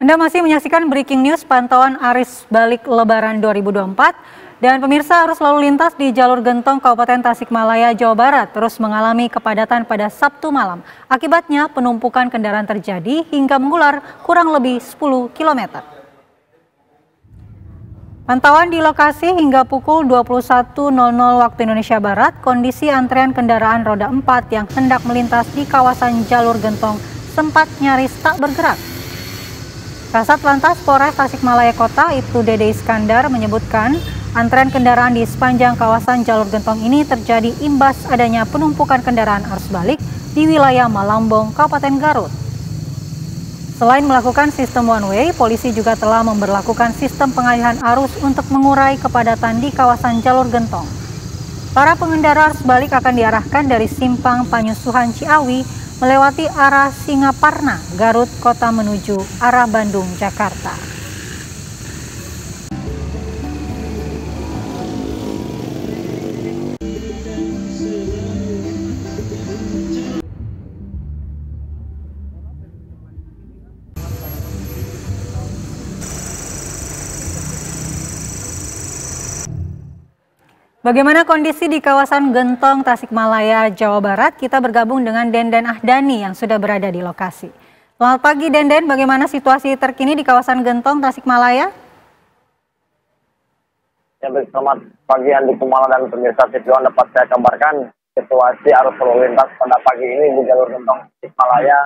Anda masih menyaksikan Breaking News pantauan arus balik Lebaran 2024 dan pemirsa arus lalu lintas di jalur Gentong Kabupaten Tasikmalaya, Jawa Barat terus mengalami kepadatan pada Sabtu malam. Akibatnya penumpukan kendaraan terjadi hingga mengular kurang lebih 10 km. Pantauan di lokasi hingga pukul 21.00 waktu Indonesia Barat, kondisi antrean kendaraan roda 4 yang hendak melintas di kawasan jalur Gentong sempat nyaris tak bergerak. Kasat Lantas Polres Tasikmalaya Kota, Ibtu Dede Iskandar menyebutkan antrean kendaraan di sepanjang kawasan jalur Gentong ini terjadi imbas adanya penumpukan kendaraan arus balik di wilayah Malambong, Kabupaten Garut. Selain melakukan sistem one way, polisi juga telah memberlakukan sistem pengalihan arus untuk mengurai kepadatan di kawasan jalur Gentong. Para pengendara arus balik akan diarahkan dari Simpang Panyusuhan Ciawi melewati arah Singaparna, Garut Kota menuju arah Bandung, Jakarta. Bagaimana kondisi di kawasan Gentong, Tasikmalaya, Jawa Barat? Kita bergabung dengan Denden Ahdani yang sudah berada di lokasi. Selamat pagi Denden, bagaimana situasi terkini di kawasan Gentong, Tasikmalaya? Ya, selamat pagi Andi Kumala dan pemirsa TV1, dapat saya kabarkan situasi arus lalu lintas pada pagi ini di jalur Gentong Tasikmalaya,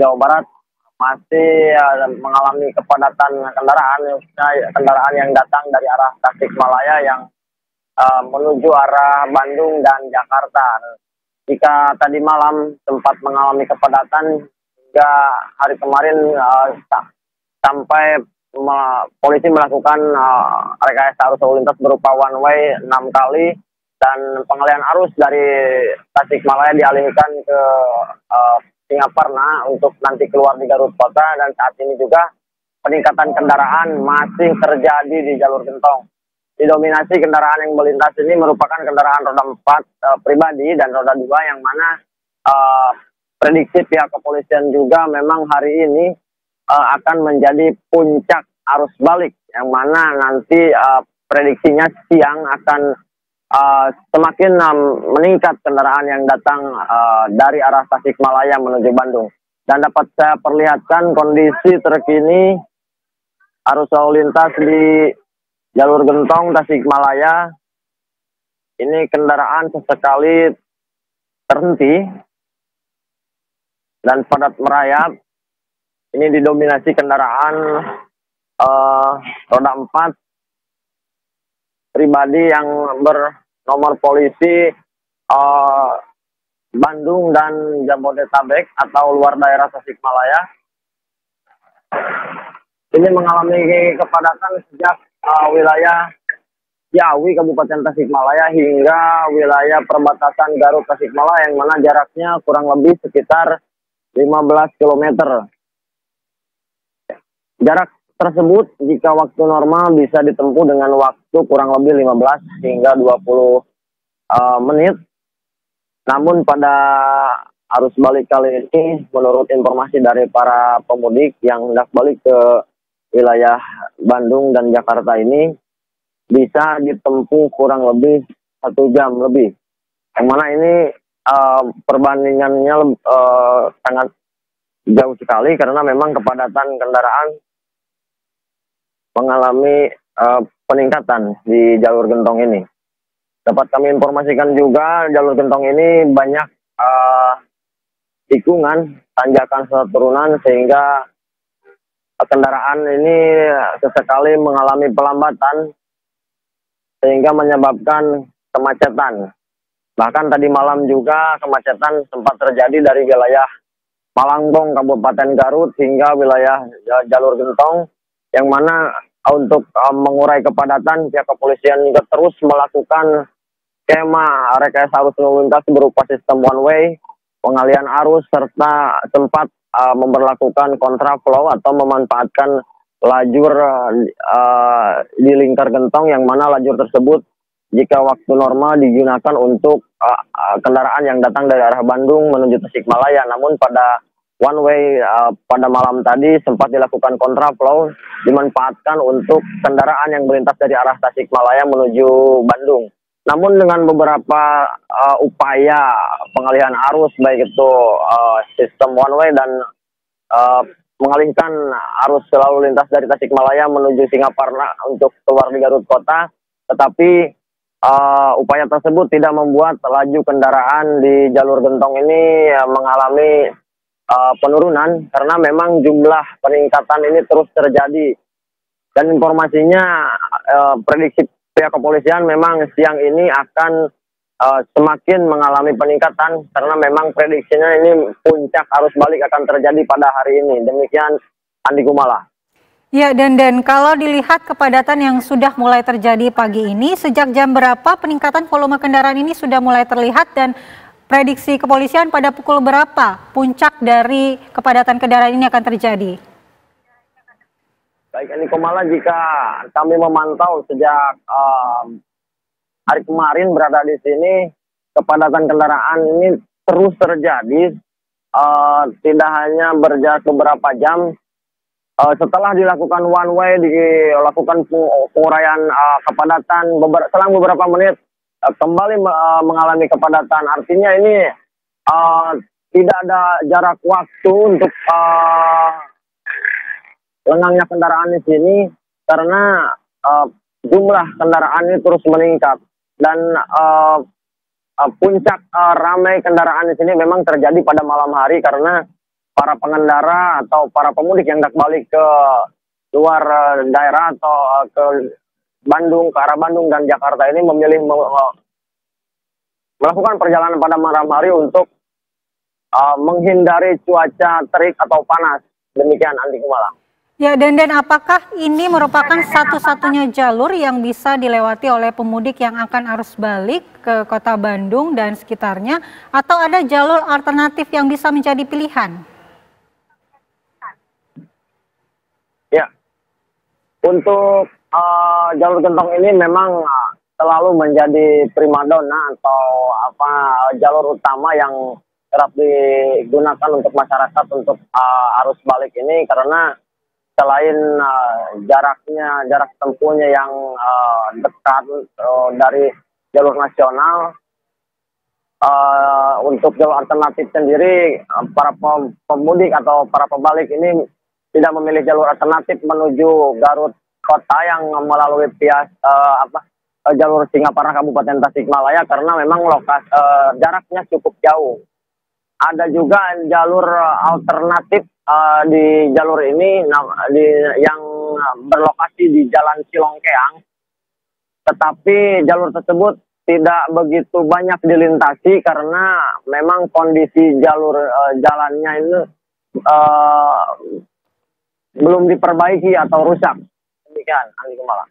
Jawa Barat masih mengalami kepadatan kendaraan yang datang dari arah Tasikmalaya yang menuju arah Bandung dan Jakarta. Jika tadi malam sempat mengalami kepadatan hingga hari kemarin sampai polisi melakukan rekayasa arus lalu lintas berupa one way 6 kali dan pengalihan arus dari Tasikmalaya dialihkan ke Singaparna untuk nanti keluar di Garut Kota, dan saat ini juga peningkatan kendaraan masih terjadi di jalur Gentong. Didominasi kendaraan yang melintas ini merupakan kendaraan roda 4 pribadi dan roda 2 yang mana prediksi pihak kepolisian juga memang hari ini akan menjadi puncak arus balik, yang mana nanti prediksinya siang akan semakin meningkat kendaraan yang datang dari arah Tasikmalaya menuju Bandung. Dan dapat saya perlihatkan kondisi terkini arus lalu lintas di jalur Gentong Tasikmalaya. Ini kendaraan sesekali terhenti dan padat merayap. Ini didominasi kendaraan roda 4 pribadi yang bernomor polisi Bandung dan Jabodetabek atau luar daerah Tasikmalaya. Ini mengalami kepadatan sejak wilayah Ciawi, Kabupaten Tasikmalaya hingga wilayah perbatasan Garut Tasikmalaya, yang mana jaraknya kurang lebih sekitar 15 km. Jarak tersebut jika waktu normal bisa ditempuh dengan waktu kurang lebih 15 hingga 20 menit. Namun pada arus balik kali ini, menurut informasi dari para pemudik yang hendak balik ke wilayah Bandung dan Jakarta ini, bisa ditempuh kurang lebih 1 jam lebih. Yang mana ini perbandingannya sangat jauh sekali karena memang kepadatan kendaraan mengalami peningkatan di jalur Gentong ini. Dapat kami informasikan juga jalur Gentong ini banyak tikungan, tanjakan serta turunan, sehingga kendaraan ini sesekali mengalami pelambatan sehingga menyebabkan kemacetan. Bahkan tadi malam juga kemacetan sempat terjadi dari wilayah Malambong, Kabupaten Garut hingga wilayah jalur Gentong, yang mana untuk mengurai kepadatan pihak kepolisian juga terus melakukan skema rekayasa arus lalu lintas berupa sistem one way, pengalihan arus, serta sempat memberlakukan kontraflow atau memanfaatkan lajur di lingkar Gentong, yang mana lajur tersebut jika waktu normal digunakan untuk kendaraan yang datang dari arah Bandung menuju Tasikmalaya. Namun pada one way pada malam tadi sempat dilakukan kontraflow, dimanfaatkan untuk kendaraan yang melintas dari arah Tasikmalaya menuju Bandung. Namun dengan beberapa upaya pengalihan arus, baik itu sistem one way dan mengalihkan arus lalu lintas dari Tasikmalaya menuju Singaparna untuk keluar di Garut Kota, tetapi upaya tersebut tidak membuat laju kendaraan di jalur Gentong ini mengalami penurunan, karena memang jumlah peningkatan ini terus terjadi. Dan informasinya prediksi pihak kepolisian memang siang ini akan semakin mengalami peningkatan, karena memang prediksinya ini puncak arus balik akan terjadi pada hari ini. Demikian Andi Kumala. Ya, dan kalau dilihat kepadatan yang sudah mulai terjadi pagi ini, sejak jam berapa peningkatan volume kendaraan ini sudah mulai terlihat, dan prediksi kepolisian pada pukul berapa puncak dari kepadatan kendaraan ini akan terjadi? Baik, Andi Kumala, jika kami memantau sejak hari kemarin berada di sini, kepadatan kendaraan ini terus terjadi, tidak hanya berjarak beberapa jam. Setelah dilakukan one way, dilakukan penguraian kepadatan, selang beberapa menit kembali mengalami kepadatan. Artinya ini tidak ada jarak waktu untuk lengangnya kendaraan di sini, karena jumlah kendaraan ini terus meningkat. Dan puncak ramai kendaraan di sini memang terjadi pada malam hari, karena para pengendara atau para pemudik yang hendak balik ke luar daerah atau ke Bandung, ke arah Bandung dan Jakarta ini memilih melakukan perjalanan pada malam hari untuk menghindari cuaca terik atau panas. Demikian Andi Kumala. Ya, dan apakah ini merupakan satu-satunya jalur yang bisa dilewati oleh pemudik yang akan arus balik ke kota Bandung dan sekitarnya, atau ada jalur alternatif yang bisa menjadi pilihan? Ya, untuk jalur Gentong ini memang selalu menjadi primadona atau jalur utama yang kerap digunakan untuk masyarakat untuk arus balik ini, karena selain jarak tempuhnya yang dekat dari jalur nasional, untuk jalur alternatif sendiri para pemudik atau para pebalik ini tidak memilih jalur alternatif menuju Garut Kota yang melalui jalur Singaparna Kabupaten Tasikmalaya, karena memang jaraknya cukup jauh. Ada juga jalur alternatif di jalur ini yang berlokasi di Jalan Cilongkeang, tetapi jalur tersebut tidak begitu banyak dilintasi karena memang kondisi jalannya ini belum diperbaiki atau rusak. Demikian, Andi Kumala.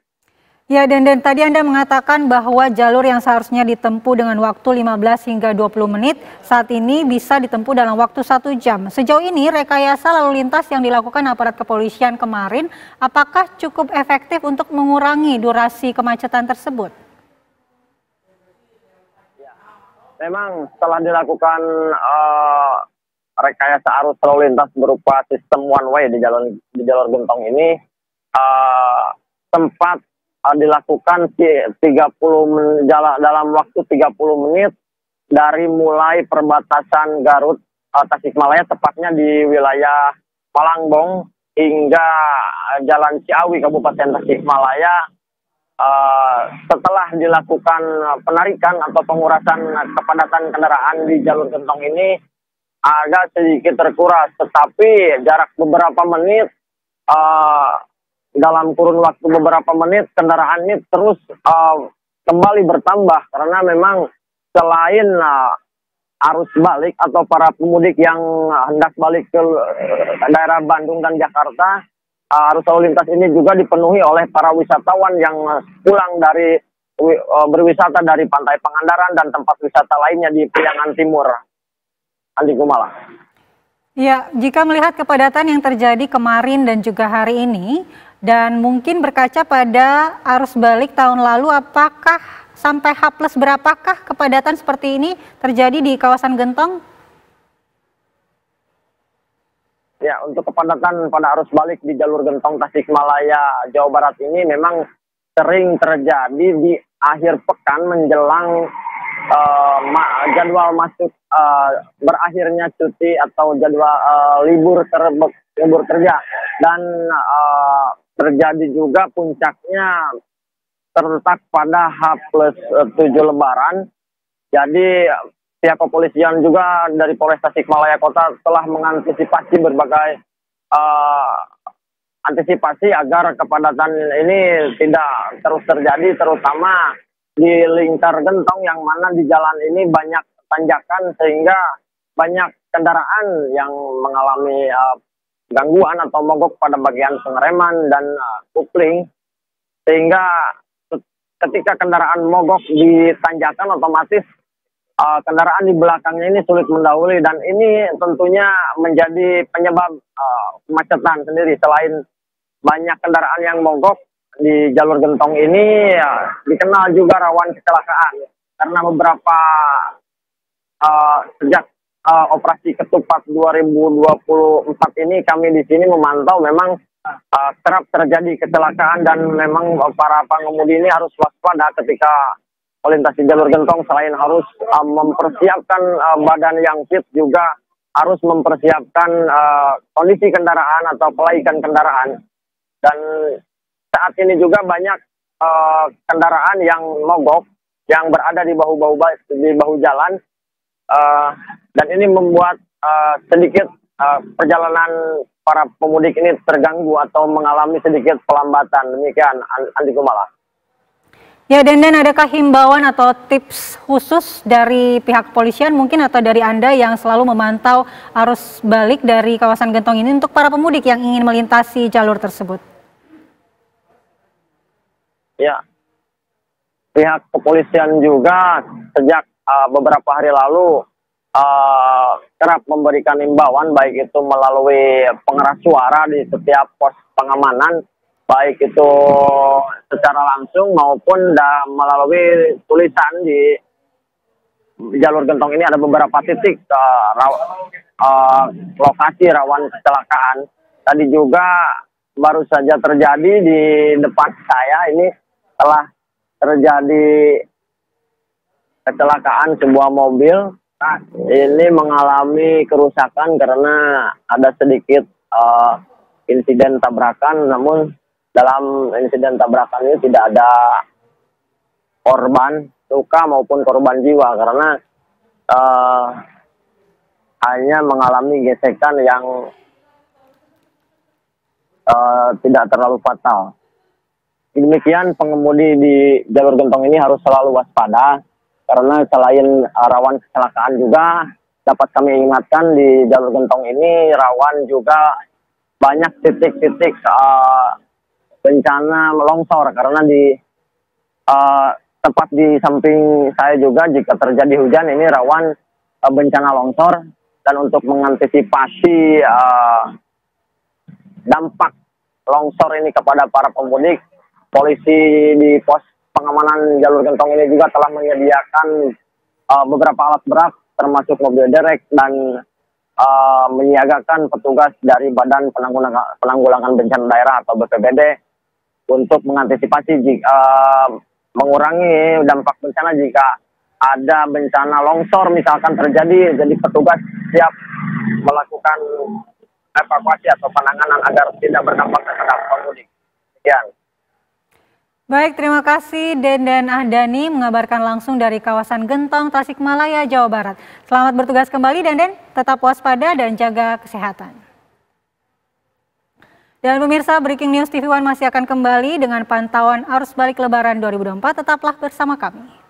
Ya, dan tadi Anda mengatakan bahwa jalur yang seharusnya ditempuh dengan waktu 15 hingga 20 menit, saat ini bisa ditempuh dalam waktu 1 jam. Sejauh ini rekayasa lalu lintas yang dilakukan aparat kepolisian kemarin, apakah cukup efektif untuk mengurangi durasi kemacetan tersebut? Ya, memang setelah dilakukan rekayasa arus lalu lintas berupa sistem one way di jalur Gentong ini, sempat dilakukan dalam waktu 30 menit dari mulai perbatasan Garut Tasikmalaya, tepatnya di wilayah Malangbong hingga Jalan Ciawi Kabupaten Tasikmalaya. Setelah dilakukan penarikan atau pengurasan kepadatan kendaraan di jalur Gentong ini agak sedikit terkuras, tetapi jarak beberapa menit, dalam kurun waktu beberapa menit kendaraan ini terus kembali bertambah, karena memang selain arus balik atau para pemudik yang hendak balik ke daerah Bandung dan Jakarta, arus lalu lintas ini juga dipenuhi oleh para wisatawan yang pulang dari berwisata dari Pantai Pangandaran dan tempat wisata lainnya di Priangan Timur. Andi Kumala. Ya, jika melihat kepadatan yang terjadi kemarin dan juga hari ini, dan mungkin berkaca pada arus balik tahun lalu, apakah sampai H+ berapakah kepadatan seperti ini terjadi di kawasan Gentong? Ya, untuk kepadatan pada arus balik di jalur Gentong Tasikmalaya, Jawa Barat ini memang sering terjadi di akhir pekan menjelang jadwal masuk berakhirnya cuti atau jadwal libur kerja, dan terjadi juga puncaknya terletak pada H+7 Lebaran. Jadi pihak kepolisian juga dari Polres Tasikmalaya Kota telah mengantisipasi berbagai antisipasi agar kepadatan ini tidak terus terjadi, terutama di lingkar Gentong yang mana di jalan ini banyak tanjakan sehingga banyak kendaraan yang mengalami gangguan atau mogok pada bagian pengereman dan kopling, sehingga ketika kendaraan mogok di tanjakan otomatis kendaraan di belakangnya ini sulit mendahului, dan ini tentunya menjadi penyebab kemacetan sendiri. Selain banyak kendaraan yang mogok di jalur Gentong ini, dikenal juga rawan kecelakaan karena beberapa sejak operasi ketupat 2024 ini kami di sini memantau memang kerap terjadi kecelakaan, dan memang para pengemudi ini harus waspada ketika melintasi jalur Gentong. Selain harus mempersiapkan badan yang fit, juga harus mempersiapkan kondisi kendaraan atau kelaikan kendaraan. Dan saat ini juga banyak kendaraan yang mogok yang berada di bahu jalan, dan ini membuat sedikit perjalanan para pemudik ini terganggu atau mengalami sedikit pelambatan. Demikian, Andi Kumala. Ya, Denden, adakah himbauan atau tips khusus dari pihak kepolisian mungkin atau dari Anda yang selalu memantau arus balik dari kawasan Gentong ini untuk para pemudik yang ingin melintasi jalur tersebut? Ya, pihak kepolisian juga sejak beberapa hari lalu kerap memberikan himbauan, baik itu melalui pengeras suara di setiap pos pengamanan, baik itu secara langsung maupun melalui tulisan di jalur Gentong ini. Ada beberapa titik lokasi rawan kecelakaan. Tadi juga baru saja terjadi di depan saya ini, telah terjadi kecelakaan sebuah mobil. Ini mengalami kerusakan karena ada sedikit insiden tabrakan, namun dalam insiden tabrakan ini tidak ada korban luka maupun korban jiwa, karena hanya mengalami gesekan yang tidak terlalu fatal. Demikian, pengemudi di jalur Gentong ini harus selalu waspada, karena selain rawan kecelakaan juga dapat kami ingatkan di jalur Gentong ini rawan juga banyak titik-titik bencana longsor, karena di tepat di samping saya juga jika terjadi hujan ini rawan bencana longsor. Dan untuk mengantisipasi dampak longsor ini kepada para pemudik, polisi di pos pengamanan jalur Gentong ini juga telah menyediakan beberapa alat berat termasuk mobil derek, dan menyiagakan petugas dari Badan Penanggulangan Bencana Daerah atau BPBD untuk mengantisipasi mengurangi dampak bencana jika ada bencana longsor misalkan terjadi. Jadi petugas siap melakukan evakuasi atau penanganan agar tidak berdampak terhadap pemudik. Sekian. Baik, terima kasih Denden Ahdani mengabarkan langsung dari kawasan Gentong, Tasikmalaya, Jawa Barat. Selamat bertugas kembali, Denden. Tetap waspada dan jaga kesehatan. Dan pemirsa, Breaking News TV One masih akan kembali dengan pantauan arus balik Lebaran 2024. Tetaplah bersama kami.